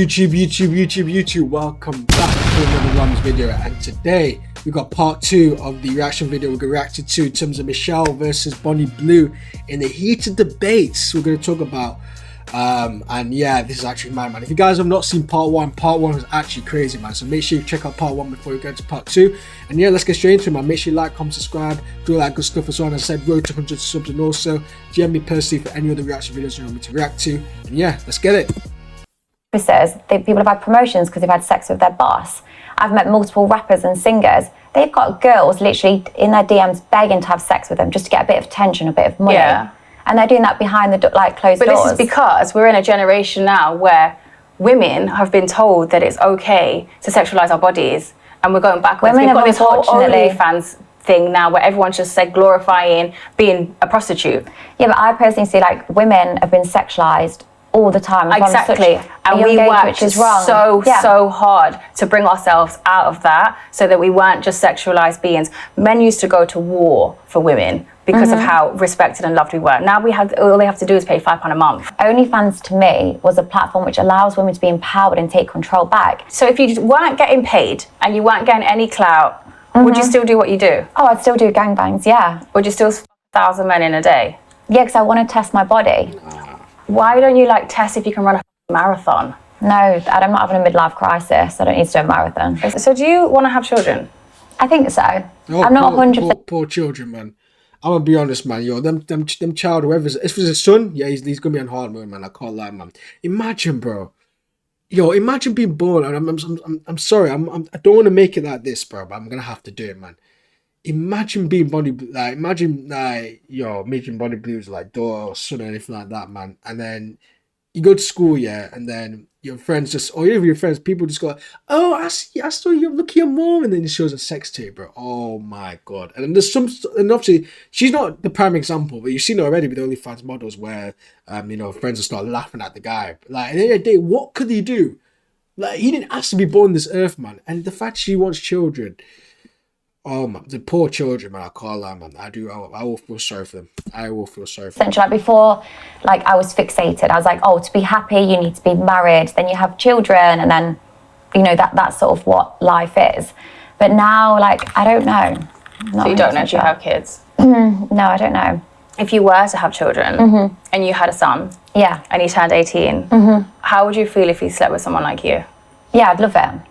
YouTube, welcome back to another Rams video, and today we got part 2 of the reaction video we're going to react to in terms of Michelle versus Bonnie Blue in the heated debates we're going to talk about. And yeah, this is actually mad, man. If you guys have not seen part 1 was actually crazy, man, so make sure you check out part 1 before you go to part 2. And yeah, let's get straight into it, man. Make sure you like, comment, subscribe, do all that good stuff as well. And as I said, road to 100 subs, and also DM me personally for any other reaction videos you want me to react to. And yeah, let's get it. People have had promotions because they've had sex with their boss. I've met multiple rappers and singers. They've got girls literally in their DMs begging to have sex with them just to get a bit of attention, a bit of money. Yeah. And they're doing that behind the closed doors. But this is because we're in a generation now where women have been told that it's okay to sexualize our bodies, and we're going backwards. We've got this whole OnlyFans thing now where everyone's just glorifying being a prostitute. Yeah, but I personally see women have been sexualized all the time. Exactly. And we worked so hard to bring ourselves out of that so that we weren't just sexualized beings. Men used to go to war for women because of how respected and loved we were. Now all they have to do is pay £5 a month. OnlyFans to me was a platform which allows women to be empowered and take control back. So if you weren't getting paid and you weren't getting any clout, would you still do what you do? Oh, I'd still do gangbangs, yeah. Would you still 1,000 men in a day? Yeah, because I want to test my body. Why don't you test if you can run a marathon? No, I'm not having a midlife crisis. I don't need to do a marathon. So do you want to have children? I think so. Oh, I'm not 100%. Poor children, man. I'm gonna be honest, man. Yo, them child, whoever's, if it's a son, yeah, he's gonna be on hard mode, man. I can't lie, man. Imagine, bro. Yo, imagine being born. And I'm sorry. I don't want to make it like this, bro. But I'm gonna have to do it, man. Imagine being Bonnie, imagine making Bonnie Blue's daughter or son or anything like that, man. And then you go to school, yeah, and then your friends or even your friends, people just go, oh, I saw you, look at your mom, and then it shows a sex tape, bro. Oh my god. And then there's and obviously she's not the prime example, but you've seen it already with OnlyFans models where friends will start laughing at the guy. At the end of the day, what could he do? He didn't ask to be born on this earth, man. And the fact she wants children. Oh man, the poor children, man. I can't lie, man. I will feel sorry for them. I will feel sorry for them. Essentially, before, I was fixated. I was like, oh, to be happy, you need to be married. Then you have children, and then, that's sort of what life is. But now, I don't know. So you don't know if you have kids? No, I don't know. If you were to have children and you had a son, yeah, and he turned 18, how would you feel if he slept with someone like you? Yeah, I'd love it.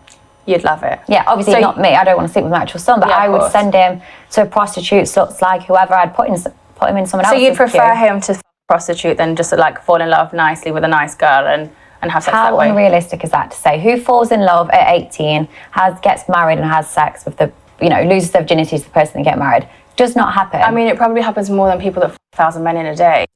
You'd love it. Yeah, obviously not me. I don't want to sleep with my actual son, but I would send him to a prostitute, sluts, whoever. I'd put him in someone else's. So you'd prefer him to prostitute than just fall in love nicely with a nice girl and have sex that way? How unrealistic is that to say? Who falls in love at 18, gets married and has sex with loses their virginity to the person they get married? Does not happen. I mean, it probably happens more than people that 1,000 men in a day.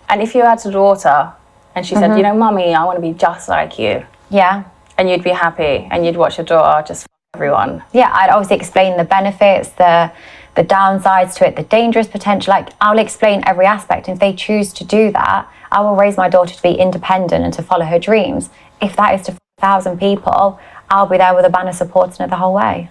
And if you had a daughter and she said, Mummy, I want to be just like you. Yeah. And you'd be happy, and you'd watch your daughter just everyone. Yeah, I'd obviously explain the benefits, the downsides to it, the dangerous potential. I'll explain every aspect. And if they choose to do that, I will raise my daughter to be independent and to follow her dreams. If that is to 1,000 people, I'll be there with a banner supporting her the whole way.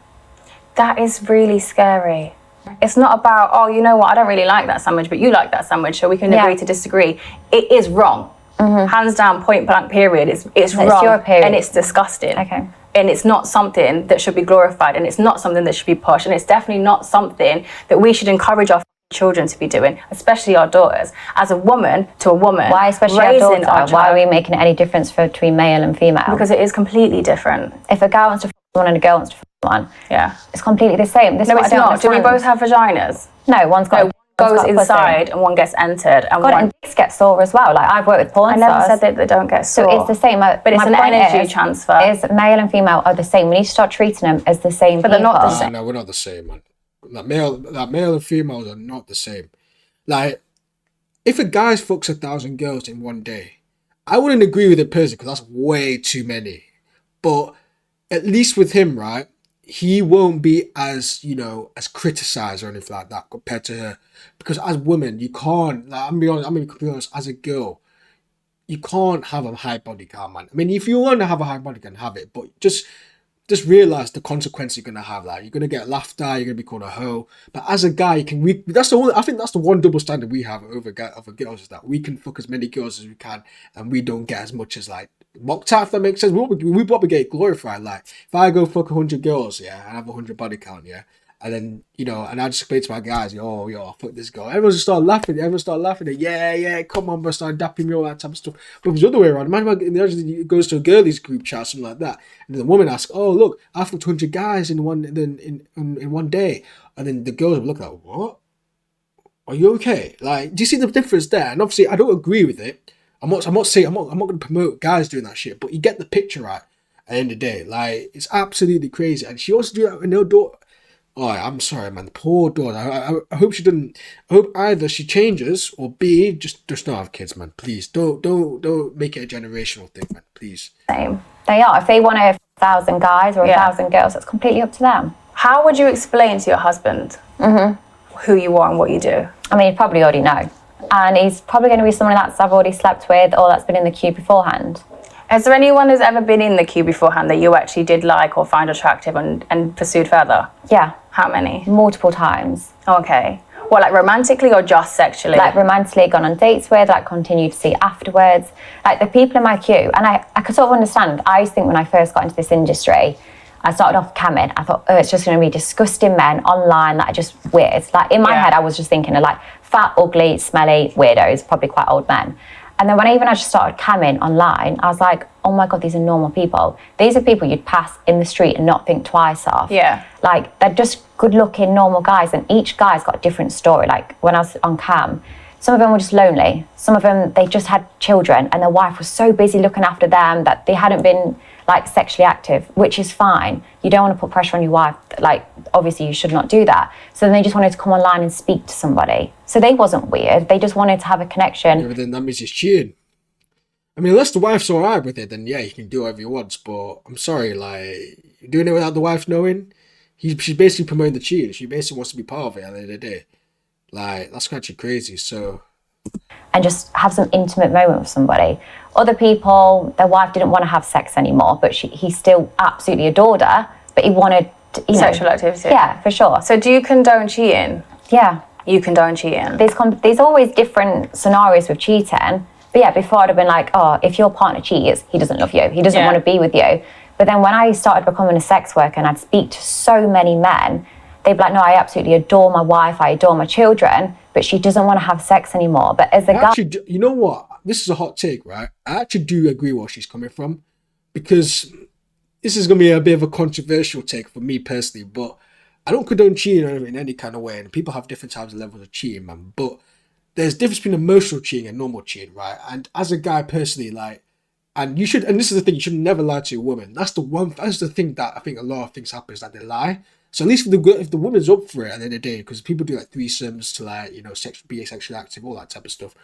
That is really scary. It's not about, oh, you know what, I don't really like that sandwich, but you like that sandwich, so we can agree to disagree. It is wrong. Hands down, point blank, period. It's wrong, your period. And it's disgusting. Okay. And it's not something that should be glorified, and it's not something that should be pushed, and it's definitely not something that we should encourage our children to be doing, especially our daughters. As a woman to a woman, why especially our daughters? Why are we making any difference between male and female? Because it is completely different. If a girl wants to one and a girl wants to one, yeah, it's completely the same. No, it's not. Do we both have vaginas? No, one's got. Goes inside and one gets entered, and dicks get sore as well. I've worked with porn stars. I never said that they don't get sore. So it's the same, but it's an energy transfer. Is male and female are the same. We need to start treating them as the same. But they're not the same. No, we're not the same, man. Male and females are not the same. If a guy fucks 1,000 girls in one day, I wouldn't agree with it personally because that's way too many. But at least with him, right? He won't be as as criticized or anything like that compared to her, because as women you can't I'm be honest, as a girl you can't have a high body count, man. I mean, if you want to have a high body count, have it, but just just realize the consequence you're gonna have. Like, you're gonna get laughed at, you're gonna be called a hoe. But as a guy, you can. That's the only. I think that's the one double standard we have over girls, is that we can fuck as many girls as we can, and we don't get as much as like mocked at. If that makes sense, we probably get glorified. Like, if I go fuck 100 girls, yeah, and have 100 body count, yeah. And then, and I just explain to my guys, yo, fuck this girl. Everyone just started laughing. Yeah, come on, bro, start dapping me, all that type of stuff. But if it's the other way around, imagine it goes to a girlies group chat, something like that. And then the woman asks, oh, look, I fucked 100 guys in one day. And then the girls will look like, what? Are you okay? Like, do you see the difference there? And obviously, I don't agree with it. I'm not going to promote guys doing that shit, but you get the picture right at the end of the day. Like, it's absolutely crazy. And she also do that with her daughter. Oh, I'm sorry, man. Poor daughter. I hope she doesn't. I hope either she changes or B, just don't have kids, man. Please don't make it a generational thing, man. Please. Same. They are. If they want 1,000 guys or 1,000 girls, that's completely up to them. How would you explain to your husband who you are and what you do? I mean, he'd probably already know, and he's probably going to be someone that I've already slept with or that's been in the queue beforehand. Is there anyone who's ever been in the queue beforehand that you actually did like or find attractive and pursued further? Yeah. How many? Multiple times. Okay. Well, like romantically or just sexually? Like romantically, gone on dates with, like continued to see afterwards. Like the people in my queue, and I could sort of understand. I used to think when I first got into this industry, I started off camming. I thought, it's just going to be disgusting men online that are just weird. Like in my head, I was just thinking of like fat, ugly, smelly weirdos, probably quite old men. And then when I just started camming online, I was like, oh my God, these are normal people. These are people you'd pass in the street and not think twice of. Yeah. Like, they're just good-looking, normal guys, and each guy's got a different story. Like, when I was on cam, some of them were just lonely. Some of them, they just had children, and their wife was so busy looking after them that they hadn't been, like, sexually active, which is fine. You don't want to put pressure on your wife. Like, obviously, you should not do that. So then they just wanted to come online and speak to somebody. So they wasn't weird. They just wanted to have a connection. Yeah, but then that means he's cheating. I mean, unless the wife's all right with it, then yeah, he can do whatever he wants. But I'm sorry, like, doing it without the wife knowing, she's basically promoting the cheating. She basically wants to be part of it at the end of the day. Like, that's actually crazy. So, and just have some intimate moment with somebody. Other people, their wife didn't want to have sex anymore, but he still absolutely adored her, but he wanted sexual activity. Yeah, for sure. So do you condone cheating? Yeah. You condone cheating? There's always different scenarios with cheating. But yeah, before I'd have been like, oh, if your partner cheats, he doesn't love you. He doesn't want to be with you. But then when I started becoming a sex worker and I'd speak to so many men, they'd be like, no, I absolutely adore my wife, I adore my children, but she doesn't want to have sex anymore. But as a guy... Actually, you know what? This is a hot take, right? I actually do agree where she's coming from, because this is going to be a bit of a controversial take for me personally, but I don't condone cheating in any kind of way, and people have different types of levels of cheating, man. But there's a difference between emotional cheating and normal cheating, right? And as a guy personally, like, and this is the thing, you should never lie to a woman. That's the thing that I think a lot of things happen, is that they lie. So at least if the woman's up for it at the end of the day, because people do like threesomes to like, be sexually active, all that type of stuff.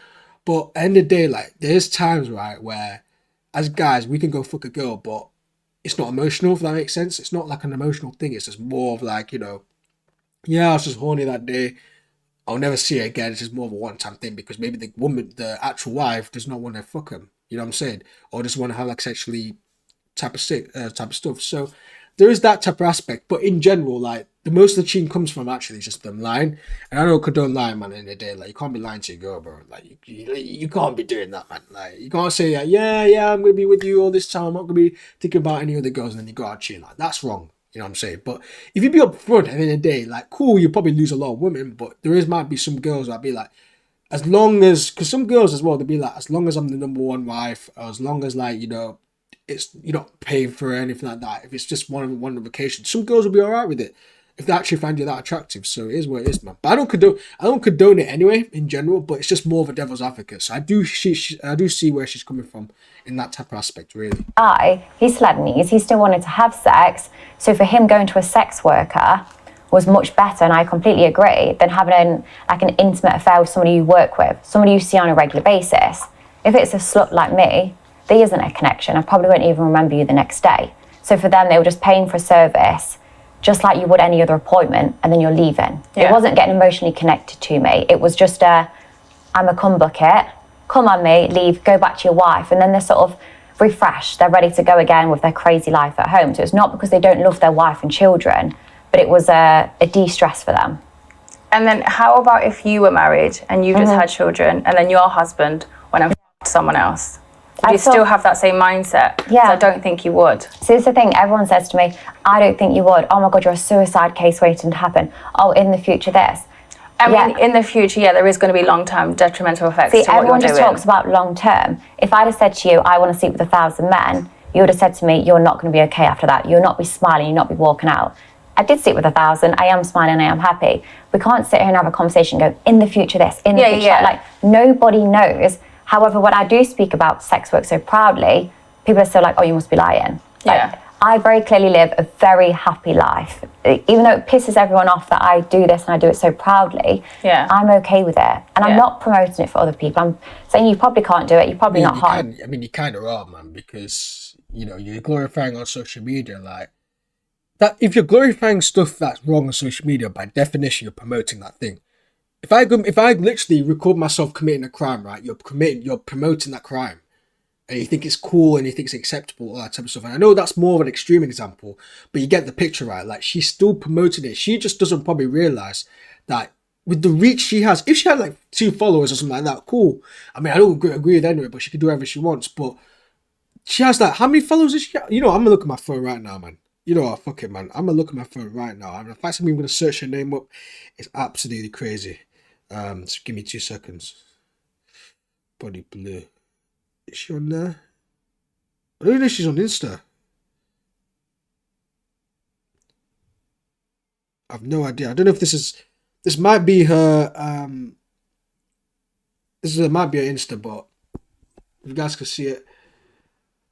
But at the end of the day, like, there's times, right, where as guys, we can go fuck a girl, but it's not emotional, if that makes sense. It's not like an emotional thing. It's just more of like, yeah, I was just horny that day. I'll never see it again. It's just more of a one-time thing, because maybe the woman, the actual wife, does not want to fuck him. You know what I'm saying? Or just want to have like sexually type of stuff. So there is that type of aspect. But in general, like, the most of the cheating comes from actually just them lying. And I don't condone lying, man, in the day. Like, you can't be lying to your girl, bro. Like, you can't be doing that, man. Like, you can't say, like, yeah, I'm going to be with you all this time. I'm not going to be thinking about any other girls, and then you go out cheating. Like, that's wrong. You know what I'm saying? But if you be upfront at the end of the day, like, cool, you probably lose a lot of women, but might be some girls that be like, as long as, because some girls as well, they'll be like, as long as I'm the number one wife, or as long as, like, it's, you're not paying for anything like that. If it's just one vacation, some girls will be all right with it if they actually find you that attractive. So it is what it is, man. But I don't condone it anyway in general, but it's just more of a devil's advocate. So I do see where she's coming from in that type of aspect, really. He's Sudanese, he still wanted to have sex, so for him going to a sex worker was much better, and I completely agree, than having an intimate affair with somebody you work with, somebody you see on a regular basis. If it's a slut like me, there isn't a connection. I probably won't even remember you the next day. So for them, they were just paying for a service, just like you would any other appointment, and then you're leaving. Yeah. It wasn't getting emotionally connected to me. It was just I'm a cum bucket, come on me, leave, go back to your wife. And then they're sort of refreshed. They're ready to go again with their crazy life at home. So it's not because they don't love their wife and children, but it was a de-stress for them. And then how about if you were married and you just had children and then your husband went and someone else? Would you still have that same mindset? Yeah. I don't think you would. So this is the thing, everyone says to me, I don't think you would. Oh my God, you're a suicide case waiting to happen. Oh, in the future this. I mean, in the future, there is going to be long-term detrimental effects to what you're doing. Everyone just talks about long-term. If I'd have said to you, I want to sleep with 1,000 men, you would have said to me, you're not going to be okay after that. You'll not be smiling, you'll not be walking out. I did sleep with 1,000. I am smiling, I am happy. We can't sit here and have a conversation and go, in the future this, in the future that. Like, nobody knows. However, when I do speak about sex work so proudly, people are still like, oh, you must be lying. Like, I very clearly live a very happy life. Even though it pisses everyone off that I do this and I do it so proudly, I'm okay with it. And I'm not promoting it for other people. I'm saying you probably can't do it, you're probably not hot. I mean, you kind of are, man, because, you know, you're glorifying on social media, like, that. If you're glorifying stuff that's wrong on social media, by definition, you're promoting that thing. If I literally record myself committing a crime, right, you're promoting that crime. And you think it's cool and you think it's acceptable, all that type of stuff. And I know that's more of an extreme example, but you get the picture, right? Like, she's still promoting it. She just doesn't probably realize that with the reach she has, if she had like 2 followers or something like that, cool. I mean, I don't agree with anyway, but she can do whatever she wants. But she has like, how many followers does she have? You know, I'm gonna look at my phone right now, man. You know what, fuck it, man. I'm gonna look at my phone right now. And the fact I'm even gonna search her name up is absolutely crazy. Just give me 2 seconds. Body Blue. Is she on there? I don't know if she's on Insta. I've no idea. I don't know if this might be her, might be her Insta, but if you guys can see it,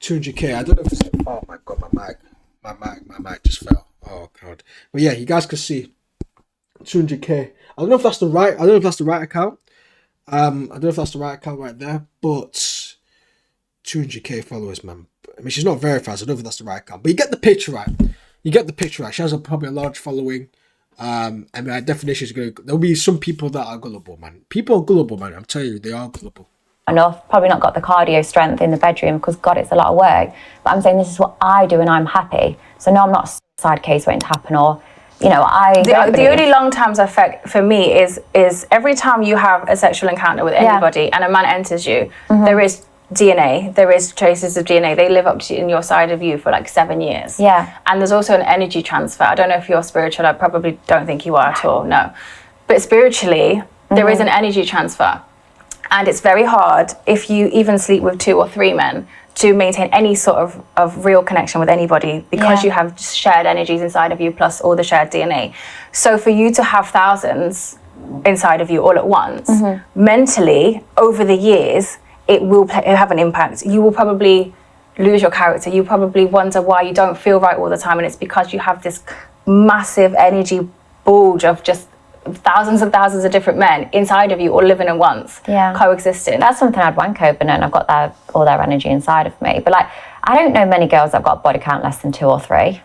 200k. I don't know if it's, oh my God, my mic just fell. Oh God. But yeah, you guys can see 200k. I don't know if that's the right account. I don't know if that's the right account right there, but 200k followers, man. I mean, she's not verified, so I don't think that's the right account. But you get the picture right. She has probably a large following. I mean, by definition, there'll be some people that are gullible, man. People are gullible, man. I'm telling you, they are gullible. Enough, probably not got the cardio strength in the bedroom because, God, it's a lot of work. But I'm saying this is what I do and I'm happy. So no, I'm not a suicide case waiting to happen, or, you know, the only long-term effect for me is every time you have a sexual encounter with anybody and a man enters you, there is DNA, there is traces of DNA. They live up to in your side of you for like 7 years. Yeah. And there's also an energy transfer. I don't know if you're spiritual. I probably don't think you are at all. No. But spiritually, there is an energy transfer. And it's very hard if you even sleep with 2 or 3 men to maintain any sort of real connection with anybody because you have shared energies inside of you plus all the shared DNA. So for you to have thousands inside of you all at once, mentally, over the years, it will have an impact. You will probably lose your character. You probably wonder why you don't feel right all the time. And it's because you have this massive energy bulge of just thousands and thousands of different men inside of you all living at once, coexisting. That's something I'd wank over, and I've got all their energy inside of me. But like, I don't know many girls that've got a body count less than 2 or 3.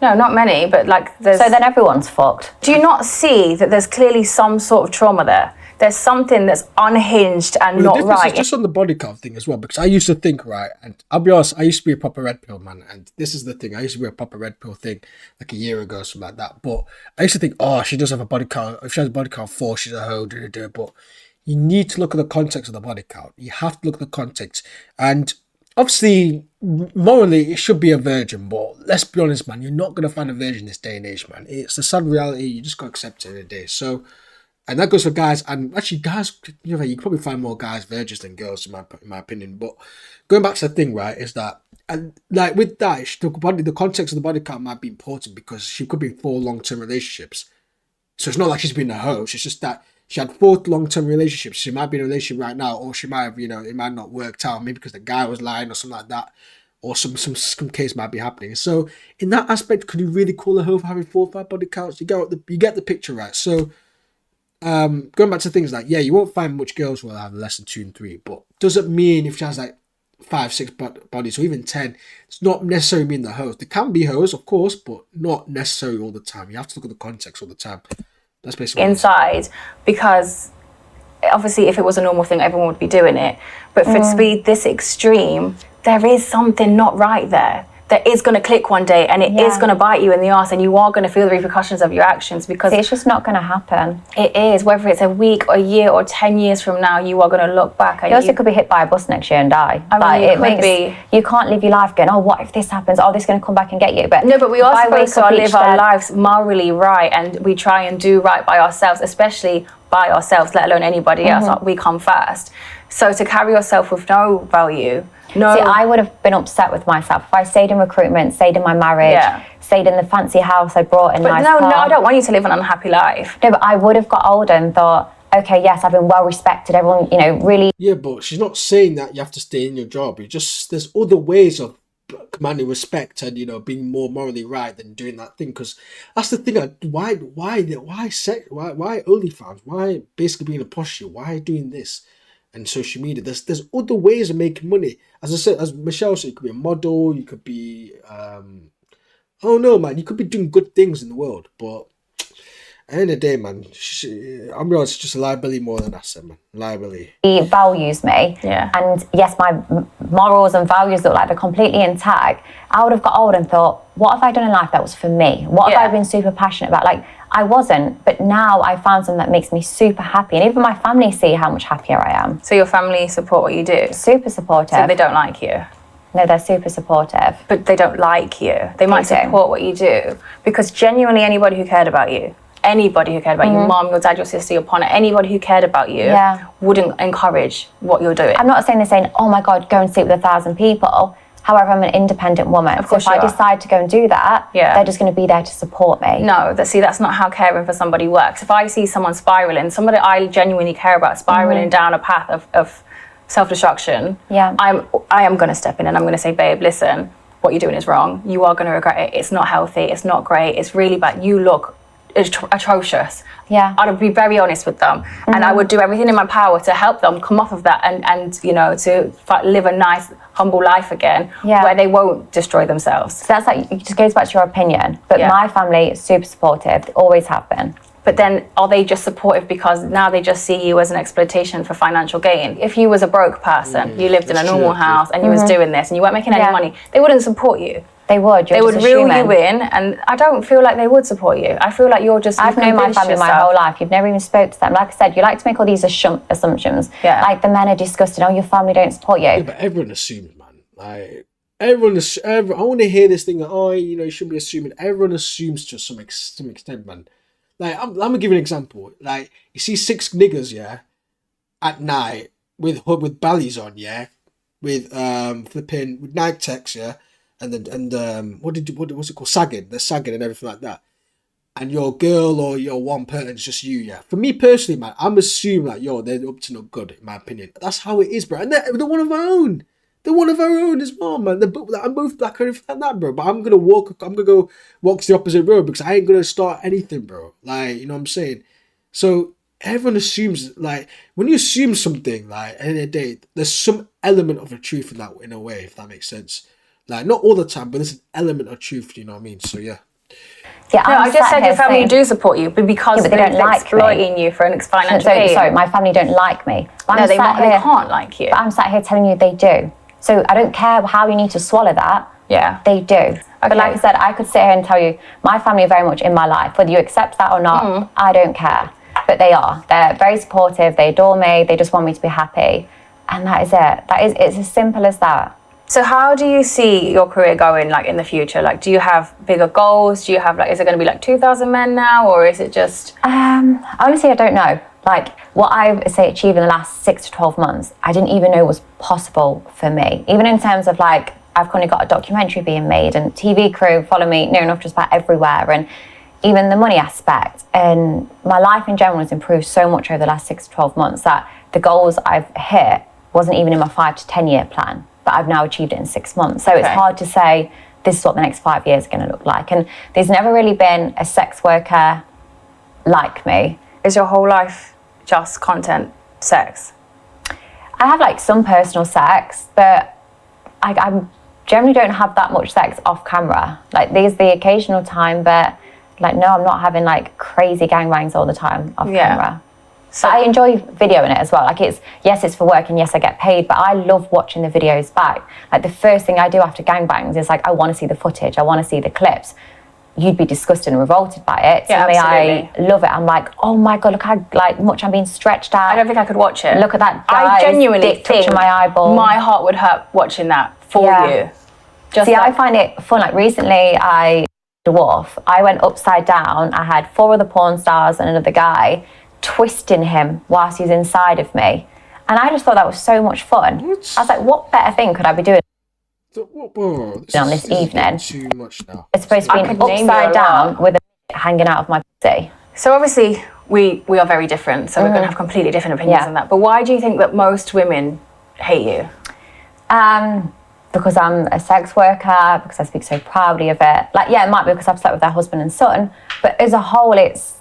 No, not many, but like there's... So then everyone's fucked. Do you not see that there's clearly some sort of trauma there? There's something that's unhinged and not right. It's just on the body count thing as well, because I used to think, right, and I'll be honest, I used to be a proper red pill man, and this is the thing, I used to be a proper red pill thing like a year ago, something like that, but I used to think, oh, she does have a body count, if she has a body count 4, she's a hoe, but you need to look at the context of the body count. You have to look at the context, and obviously, morally, it should be a virgin, but let's be honest, man, you're not going to find a virgin this day and age, man. It's the sad reality, you just got to accept it every day, so... And that goes for guys, and actually guys, you know, you can probably find more guys virgins than girls in my opinion. But going back to the thing, right, is that, and like with that, the context of the body count might be important because she could be in 4 long-term relationships. So it's not like she's been a hoe. It's just that she had 4 long-term relationships. She might be in a relationship right now, or she might have, you know, it might not worked out, maybe because the guy was lying or something like that, or some case might be happening. So in that aspect, could you really call a hoe for having 4 or 5 body counts? You get the picture, right? So. Going back to things like, yeah, you won't find much girls will have less than 2 and 3, but does it mean if she has like 5, 6 bodies or even 10, it's not necessarily mean the hoes. There can be hoes, of course, but not necessarily all the time. You have to look at the context all the time. That's basically inside, because obviously if it was a normal thing, everyone would be doing it. But for it to be this extreme, there is something not right there. That is going to click one day, and it is going to bite you in the arse, and you are going to feel the repercussions of your actions, because it's just not going to happen. It is, whether it's a week or a year or 10 years from now, you are going to look back. And you also could be hit by a bus next year and die. I mean, it could be. You can't live your life going, oh, what if this happens? Oh, this is going to come back and get you. But no, but we are supposed to live our lives morally right, and we try and do right by ourselves, especially by ourselves, let alone anybody else. We come first. So to carry yourself with no value. No. See, I would have been upset with myself if I stayed in recruitment, stayed in my marriage, stayed in the fancy house I brought in. But no, I don't want you to live an unhappy life. No, but I would have got older and thought, okay, yes, I've been well respected. Everyone, really. Yeah, but she's not saying that you have to stay in your job. There's other ways of commanding respect and being more morally right than doing that thing. Because that's the thing. Why OnlyFans? Why basically being a prostitute? Why doing this? And social media, there's other ways of making money. As I said, as Michelle said, you could be a model, you could be, I don't know, man. You could be doing good things in the world, but at the end of the day, man, I'm honest, it's just a liability more than an asset, man. Liability. He values me, and yes, my morals and values look like they're completely intact. I would have got old and thought, what have I done in life that was for me? What have I been super passionate about? Like, I wasn't, but now I found something that makes me super happy. And even my family see how much happier I am. So your family support what you do? Super supportive. So they don't like you? No, they're super supportive. But they don't like you. They might support what you do. Because genuinely anybody who cared about you, your mom, your dad, your sister, your partner, anybody who cared about you wouldn't encourage what you're doing. I'm not saying, oh my God, go and sleep with 1,000 people. However, I'm an independent woman. Of course, so if I decide to go and do that, they're just going to be there to support me. No, that's not how caring for somebody works. If I see someone spiraling, somebody I genuinely care about spiraling down a path of self-destruction, I am going to step in and I'm going to say, babe, listen, what you're doing is wrong. You are going to regret it. It's not healthy. It's not great. It's really bad. You look atrocious. I'd be very honest with them, and I would do everything in my power to help them come off of that and to live a nice, humble life again, where they won't destroy themselves. So that's it just goes back to your opinion. But my family is super supportive. They always have been. But then are they just supportive because now they just see you as an exploitation for financial gain? If you was a broke person, you lived in a normal house and you was doing this and you weren't making any money, they wouldn't support you. They would. They would reel you in, and I don't feel like they would support you. I feel like I've known my family my whole life. You've never even spoke to them. Like I said, you like to make all these assumptions. Like the men are disgusted. Oh, your family don't support you. Yeah, but everyone assumes, man. Like I want to hear this thing. You shouldn't be assuming. Everyone assumes to some extent, man. Like I'm gonna give you an example. Like you see 6 niggas, at night with ballies on, with flipping with Nike Techs, and what's it called, sagging? They're sagging and everything like that. And your girl or your one person's just you, For me personally, man, I'm assuming like they're up to no good, in my opinion. That's how it is, bro. And they're one of our own. They're one of our own as well, man. I'm both black and everything like that, bro. But I'm gonna go walk to the opposite road because I ain't gonna start anything, bro. Like, you know what I'm saying? So everyone assumes, like, when you assume something, like, at the end of the day, there's some element of a truth in that, in a way, if that makes sense. Like, not all the time, but there's an element of truth, you know what I mean? So yeah. Yeah, no, I just said your family do support you, but because they don't like exploiting you for an financial gain. Sorry, my family don't like me. No, they can't like you. But I'm sat here telling you they do. So I don't care how you need to swallow that. Yeah. They do. Okay. But like I said, I could sit here and tell you, my family are very much in my life. Whether you accept that or not, I don't care. But they are. They're very supportive. They adore me. They just want me to be happy. And that is it. It's as simple as that. So how do you see your career going, like, in the future? Like, do you have bigger goals? Do you have, like, is it going to be like 2,000 men now, or is it just? Honestly, I don't know. Like, what I've achieved in the last 6 to 12 months, I didn't even know was possible for me. Even in terms of, like, I've kind of got a documentary being made and TV crew follow me near enough just about everywhere, and even the money aspect. And my life in general has improved so much over the last 6 to 12 months that the goals I've hit wasn't even in my 5 to 10 year plan, but I've now achieved it in 6 months. So it's hard to say this is what the next 5 years are going to look like. And there's never really been a sex worker like me. Is your whole life just content sex? I have, like, some personal sex, but I generally don't have that much sex off camera. Like, there's the occasional time, but, like, no, I'm not having, like, crazy gangbangs all the time off camera. So I enjoy videoing it as well. Like it's for work and yes, I get paid, but I love watching the videos back. Like the first thing I do after gangbangs is like, I want to see the footage. I want to see the clips. You'd be disgusted and revolted by it. Yeah, to me, absolutely. I love it. I'm like, oh my God, look how like much I'm being stretched out. I don't think I could watch it. Look at that I genuinely dick touching my eyeball. My heart would hurt watching that for you. See, I find it fun. Like recently, I dwarf. I went upside down. I had 4 other porn stars and another guy twisting him whilst he's inside of me, and I just thought that was so much fun. I was like, what better thing could I be doing on this evening? Too much now. It's supposed to be upside down with a hanging out of my pussy. So obviously, we are very different. So we're going to have completely different opinions on that. But why do you think that most women hate you? Because I'm a sex worker, because I speak so proudly of it. Like, yeah, it might be because I've slept with their husband and son, but as a whole, it's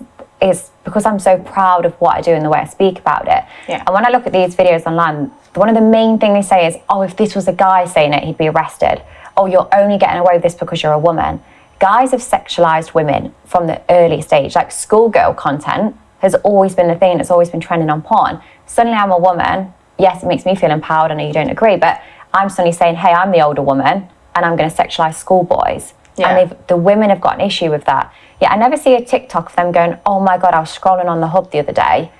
because I'm so proud of what I do and the way I speak about it. Yeah. And when I look at these videos online, one of the main things they say is, oh, if this was a guy saying it, he'd be arrested. Oh, you're only getting away with this because you're a woman. Guys have sexualized women from the early stage. Like schoolgirl content has always been the thing that's always been trending on porn. Suddenly I'm a woman. Yes, it makes me feel empowered. I know you don't agree, but I'm suddenly saying, hey, I'm the older woman and I'm going to sexualize schoolboys. Yeah. And the women have got an issue with that. Yeah, I never see a TikTok of them going, oh my God, I was scrolling on the hub the other day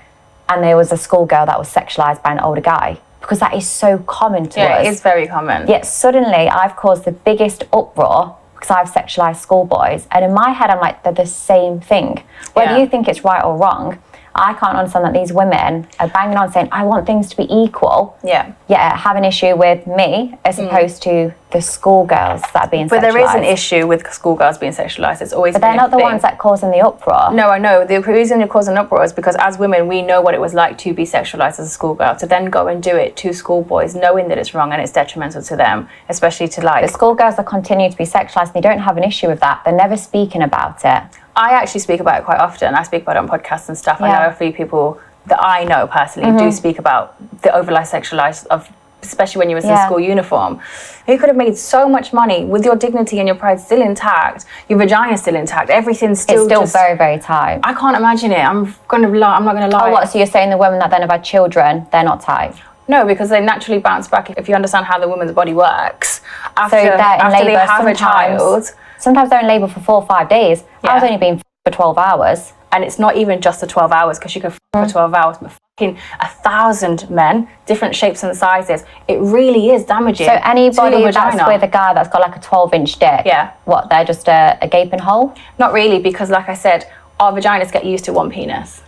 and there was a schoolgirl that was sexualized by an older guy. Because that is so common to us. Yeah, it is very common. Yet suddenly I've caused the biggest uproar because I've sexualized schoolboys. And in my head, I'm like, they're the same thing. Whether you think it's right or wrong, I can't understand that these women are banging on saying, I want things to be equal. Yeah. Yet have an issue with me as opposed to the schoolgirls that are being sexualized. But there is an issue with schoolgirls being sexualized. It's always But they're not the ones that causing the uproar. No, I know. The reason you're causing uproar is because as women, we know what it was like to be sexualized as a schoolgirl. To then go and do it to schoolboys, knowing that it's wrong and it's detrimental to them, especially to like... The schoolgirls that continue to be sexualized, they don't have an issue with that. They're never speaking about it. I actually speak about it quite often. I speak about it on podcasts and stuff. I know a few people that I know personally do speak about the overly sexualized of, especially when you was in school uniform. You could have made so much money with your dignity and your pride still intact, your vagina still intact, everything's still It's still very, very tight. I can't imagine it. I'm not going to lie. Oh, what? So you're saying the women that then have had children, they're not tight? No, because they naturally bounce back if you understand how the woman's body works. After they have a child. Sometimes they're in labour for 4 or 5 days. Yeah. I was only being for 12 hours. And it's not even just the 12 hours, because you can for 12 hours, but fucking 1,000 men, different shapes and sizes. It really is damaging. So anybody that's with a guy that's got like a 12-inch dick, what, they're just a gaping hole? Not really, because like I said, our vaginas get used to one penis.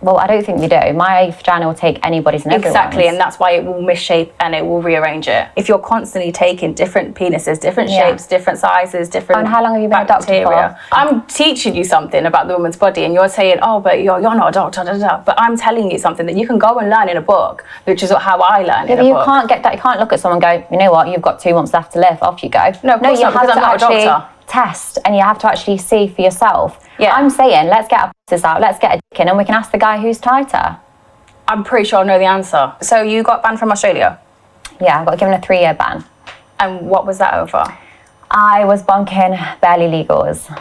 Well, I don't think they do. My vagina will take anybody's and everyone's. Exactly, and that's why it will misshape and it will rearrange it. If you're constantly taking different penises, different shapes, different sizes, different And how long have you been a doctor for? I'm teaching you something about the woman's body and you're saying, oh, but you're not a doctor, but I'm telling you something that you can go and learn in a book, which is how I learned in a book. You can't get that. You can't look at someone and go, you know what, you've got 2 months left to live, off you go. No, of course not, because I'm not a doctor. Test, and you have to actually see for yourself. Yeah. I'm saying, let's get our pussies out, let's get a dick in, and we can ask the guy who's tighter. I'm pretty sure I know the answer. So you got banned from Australia? Yeah, I got given a 3-year ban. And what was that over? I was bonking barely legals.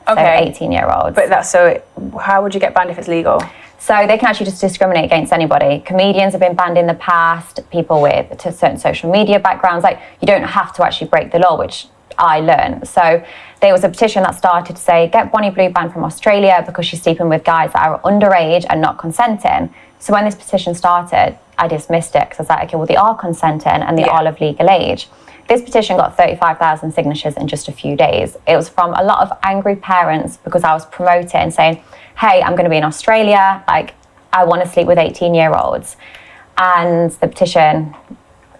Okay. So 18-year-olds. But how would you get banned if it's legal? So they can actually just discriminate against anybody. Comedians have been banned in the past, people with certain social media backgrounds. Like, you don't have to actually break the law, which I learned. So there was a petition that started to say, get Bonnie Blue banned from Australia because she's sleeping with guys that are underage and not consenting. So when this petition started, I dismissed it because I was like, okay, well, they are consenting and they are of legal age. This petition got 35,000 signatures in just a few days. It was from a lot of angry parents because I was promoting, saying, hey, I'm going to be in Australia, like, I want to sleep with 18-year-olds. And the petition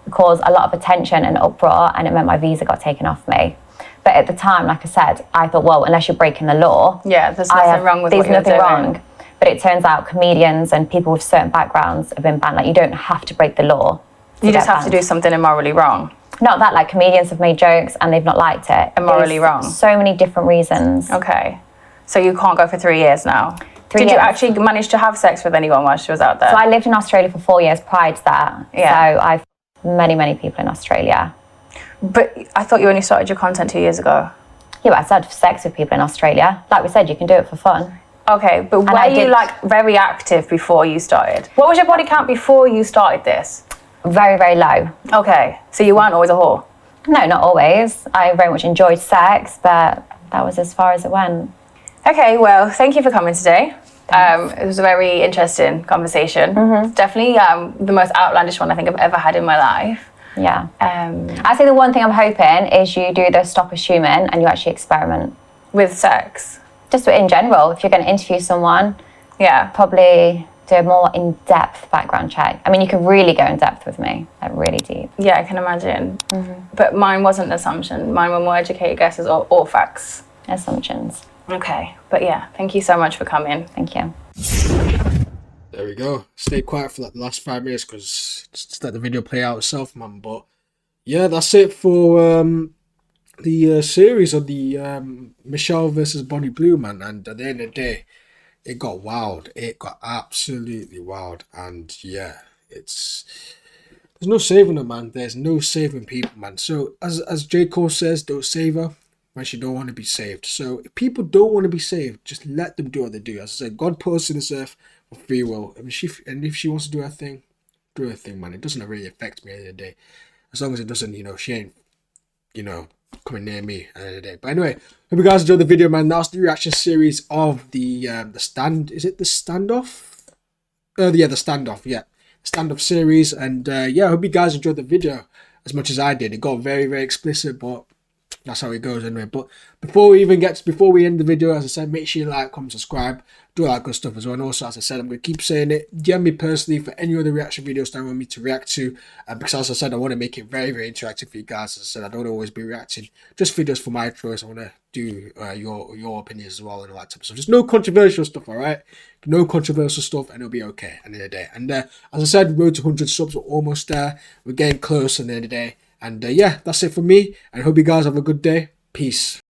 caused a lot of attention and uproar, and it meant my visa got taken off me. But at the time, like I said, I thought, well, unless you're breaking the law, there's nothing wrong with what you're doing. There's nothing wrong. But it turns out comedians and people with certain backgrounds have been banned. Like, you don't have to break the law. You just have to do something immorally wrong. Not that, like, comedians have made jokes and they've not liked it. Immorally wrong. So many different reasons. Okay. So you can't go for 3 years now? 3 years. Did you actually manage to have sex with anyone while she was out there? So I lived in Australia for 4 years prior to that. Yeah. So I've many people in Australia. But I thought you only started your content 2 years ago. Yeah, but I started sex with people in Australia. Like we said, you can do it for fun. Okay, but were you like very active before you started? What was your body count before you started this? Very, very low. Okay, so you weren't always a whore? No, not always. I very much enjoyed sex, but that was as far as it went. Okay, well, thank you for coming today. It was a very interesting conversation. Definitely the most outlandish one I think I've ever had in my life. Yeah. I think the one thing I'm hoping is you do the stop assuming and you actually experiment. With sex? Just in general, if you're going to interview someone, probably do a more in-depth background check. I mean, you could really go in depth with me, like really deep. Yeah, I can imagine. But mine wasn't an assumption. Mine were more educated guesses or facts. Assumptions. Okay, but yeah, thank you so much for coming. Thank you. There we go. Stay quiet for like the last 5 minutes because just let the video play out itself, man. But yeah, that's it for the series of the Michelle versus Bonnie Blue, man. And at the end of the day, it got wild. It got absolutely wild. And yeah, there's no saving her, man. There's no saving people, man. So as J. Cole says, don't save her when she don't want to be saved. So if people don't want to be saved, just let them do what they do. As I said, God put us in this earth for free will. I mean, if she wants to do her thing, do her thing, man. It doesn't really affect me at the end of the day. As long as it doesn't, she ain't, coming near me at the end of the day. But anyway, hope you guys enjoyed the video, man. That's the reaction series of the stand. Is it the standoff? The standoff. Yeah, standoff series. And yeah, I hope you guys enjoyed the video as much as I did. It got very, very explicit, but that's how it goes anyway. But before we end the video, as I said, make sure you like, comment, subscribe, do all that good stuff as well. And also, as I said, I'm going to keep saying it. DM me personally for any other reaction videos that you want me to react to. Because as I said, I want to make it very, very interactive for you guys. As I said, I don't always be reacting just videos for my choice. I want to do your opinions as well and all that type of stuff. Just no controversial stuff, all right? No controversial stuff, and it'll be okay at the end of the day. And as I said, road to 100 subs. We're almost there. We're getting close at the end of the day. And yeah, that's it for me. And I hope you guys have a good day. Peace.